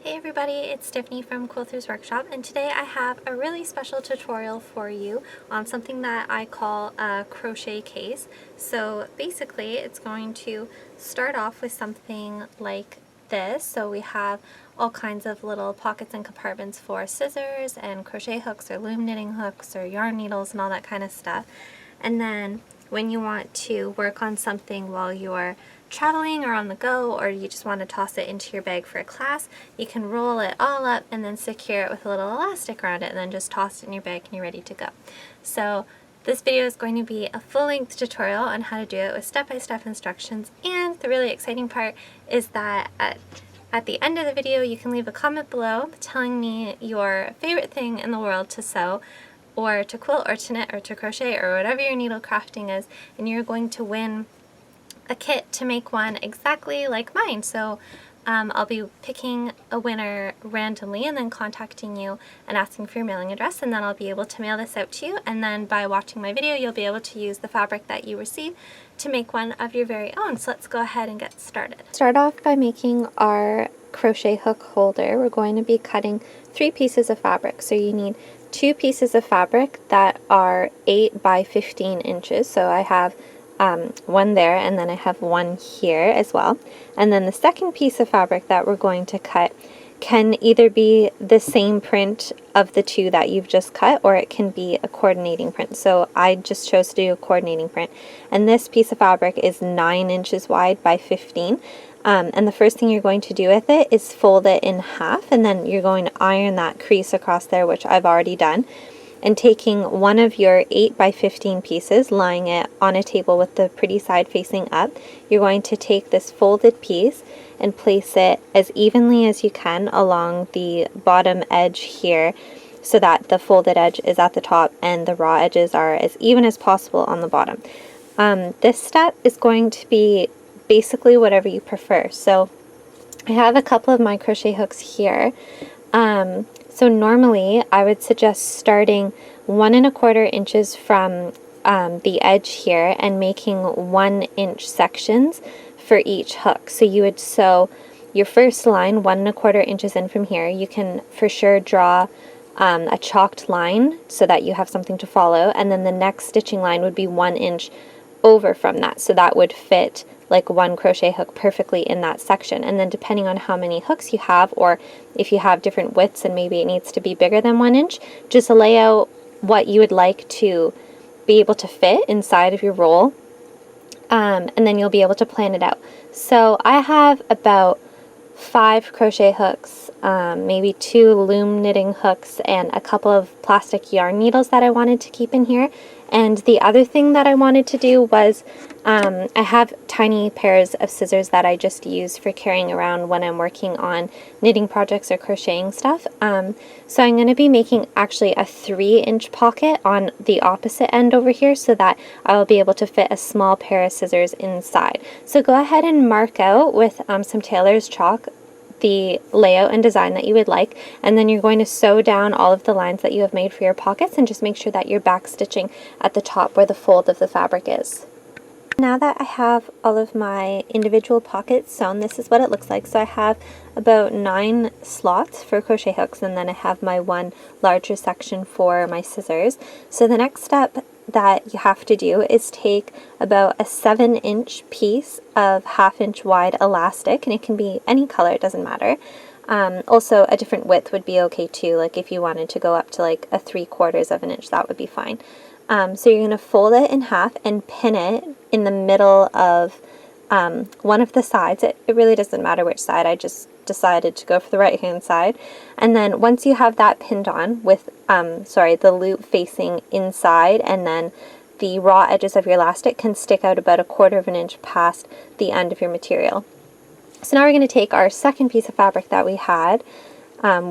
Hey everybody, it's Tiffany from Quilters Workshop, and today I have a really special tutorial for you on something that I call a crochet case. So basically it's going to start off with something like this. So we have all kinds of little pockets and compartments for scissors and crochet hooks or loom knitting hooks or yarn needles and all that kind of stuff. And then when you want to work on something while you're traveling or on the go, or you just want to toss it into your bag for a class, you can roll it all up and then secure it with a little elastic around it and then just toss it in your bag and you're ready to go. So this video is going to be a full-length tutorial on how to do it with step-by-step instructions, and the really exciting part is that at the end of the video you can leave a comment below telling me your favorite thing in the world to sew or to quilt or to knit or to crochet or whatever your needle crafting is, and you're going to win a kit to make one exactly like mine. So I'll be picking a winner randomly and then contacting you and asking for your mailing address, and then I'll be able to mail this out to you, and then by watching my video you'll be able to use the fabric that you receive to make one of your very own. So let's go ahead and get started. Start off by making our crochet hook holder. We're going to be cutting 3 pieces of fabric. So you need 2 pieces of fabric that are 8 by 15 inches. So I have one there, and then I have one here as well. And then the second piece of fabric that we're going to cut can either be the same print of the 2 that you've just cut, or it can be a coordinating print. So I just chose to do a coordinating print. And this piece of fabric is 9 inches wide by 15. And the first thing you're going to do with it is fold it in half, and then you're going to iron that crease across there, which I've already done. And taking one of your 8 by 15 pieces, lying it on a table with the pretty side facing up, you're going to take this folded piece and place it as evenly as you can along the bottom edge here, so that the folded edge is at the top and the raw edges are as even as possible on the bottom. This step is going to be basically whatever you prefer. So I have a couple of my crochet hooks here. So normally I would suggest starting 1 1/4 inches from the edge here and making 1-inch sections for each hook. So you would sew your first line 1 1/4 inches in from here. You can for sure draw a chalked line so that you have something to follow, and then the next stitching line would be 1 inch over from that. So that would fit like 1 crochet hook perfectly in that section. And then depending on how many hooks you have, or if you have different widths and maybe it needs to be bigger than 1 inch, just lay out what you would like to be able to fit inside of your roll, and then you'll be able to plan it out. So I have about 5 crochet hooks, maybe 2 loom knitting hooks, and a couple of plastic yarn needles that I wanted to keep in here. And the other thing that I wanted to do was I have tiny pairs of scissors that I just use for carrying around when I'm working on knitting projects or crocheting stuff. So I'm going to be making actually a 3-inch pocket on the opposite end over here, so that I will be able to fit a small pair of scissors inside. So go ahead and mark out with some tailor's chalk the layout and design that you would like, and then you're going to sew down all of the lines that you have made for your pockets, and just make sure that you're back stitching at the top where the fold of the fabric is. Now that I have all of my individual pockets sewn, this is what it looks like. So I have about 9 slots for crochet hooks, and then I have my one larger section for my scissors. So the next step that you have to do is take about a 7-inch piece of 1/2 inch wide elastic, and it can be any color, it doesn't matter. Also a different width would be okay too, like if you wanted to go up to like a 3/4 of an inch, that would be fine. So you're going to fold it in half and pin it in the middle of one of the sides. It really doesn't matter which side, I just decided to go for the right hand side. And then once you have that pinned on with the loop facing inside, and then the raw edges of your elastic can stick out about 1/4 of an inch past the end of your material. So now we're going to take our second piece of fabric that we had,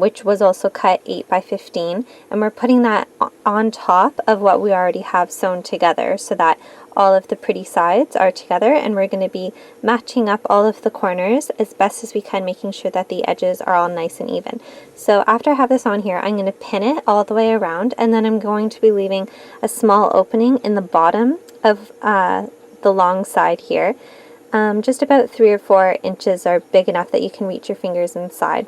which was also cut 8 by 15, and we're putting that on top of what we already have sewn together, so that all of the pretty sides are together, and we're going to be matching up all of the corners as best as we can, making sure that the edges are all nice and even. So after I have this on here, I'm going to pin it all the way around, and then I'm going to be leaving a small opening in the bottom of the long side here. Just about 3 or 4 inches are big enough that you can reach your fingers inside.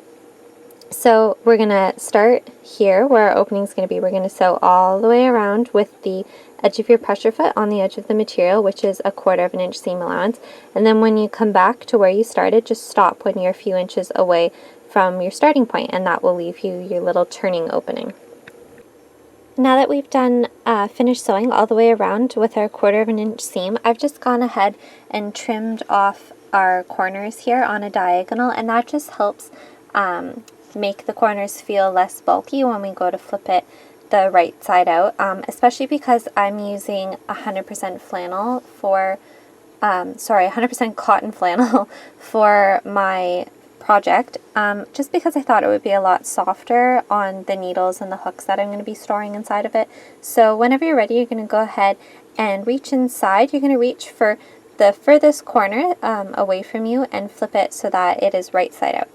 So we're going to start here where our opening is going to be. We're going to sew all the way around with the edge of your pressure foot on the edge of the material, which is 1/4 inch seam allowance. And then when you come back to where you started, just stop when you're a few inches away from your starting point, and that will leave you your little turning opening. Now that we've done finished sewing all the way around with our 1/4 inch seam, I've just gone ahead and trimmed off our corners here on a diagonal, and that just helps make the corners feel less bulky when we go to flip it the right side out, especially because I'm using 100% flannel for, 100% cotton flannel for my project, just because I thought it would be a lot softer on the needles and the hooks that I'm going to be storing inside of it. So whenever you're ready, you're going to go ahead and reach inside. You're going to reach for the furthest corner away from you and flip it so that it is right side out.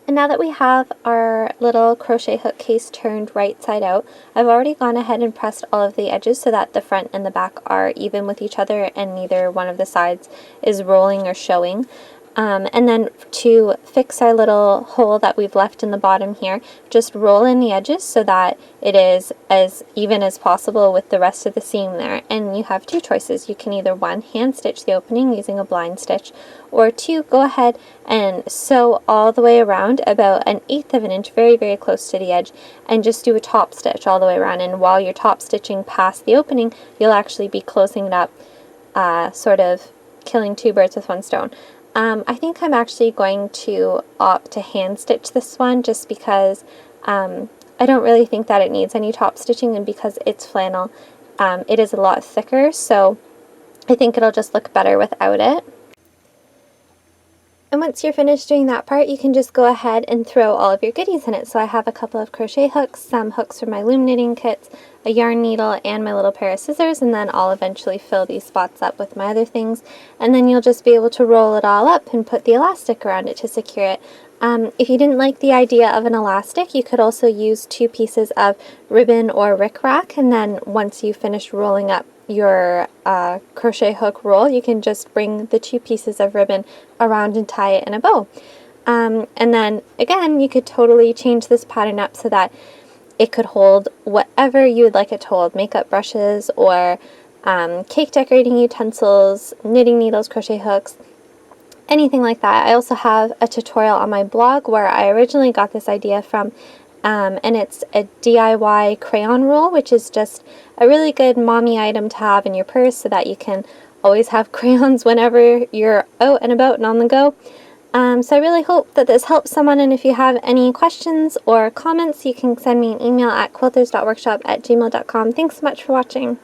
And now that we have our little crochet hook case turned right side out, I've already gone ahead and pressed all of the edges so that the front and the back are even with each other and neither one of the sides is rolling or showing. And then to fix our little hole that we've left in the bottom here, just roll in the edges so that it is as even as possible with the rest of the seam there. And you have two choices. You can either, one, hand stitch the opening using a blind stitch, or two, go ahead and sew all the way around about 1/8 inch, very, very close to the edge, and just do a top stitch all the way around. And while you're top stitching past the opening, you'll actually be closing it up, sort of killing two birds with one stone. I think I'm actually going to opt to hand stitch this one just because I don't really think that it needs any top stitching, and because it's flannel, it is a lot thicker, so I think it'll just look better without it. And once you're finished doing that part, you can just go ahead and throw all of your goodies in it. So I have a couple of crochet hooks, some hooks for my loom knitting kits, a yarn needle, and my little pair of scissors, and then I'll eventually fill these spots up with my other things. And then you'll just be able to roll it all up and put the elastic around it to secure it. If you didn't like the idea of an elastic, you could also use 2 pieces of ribbon or rickrack, and then once you finish rolling up your crochet hook roll, you can just bring the 2 pieces of ribbon around and tie it in a bow. And then again, you could totally change this pattern up so that it could hold whatever you would like it to hold: makeup brushes or cake decorating utensils, knitting needles, crochet hooks, anything like that. I also have a tutorial on my blog where I originally got this idea from, and it's a DIY crayon roll, which is just a really good mommy item to have in your purse so that you can always have crayons whenever you're out and about and on the go. So I really hope that this helps someone, and if you have any questions or comments, you can send me an email at quilters.workshop@gmail.com. Thanks so much for watching.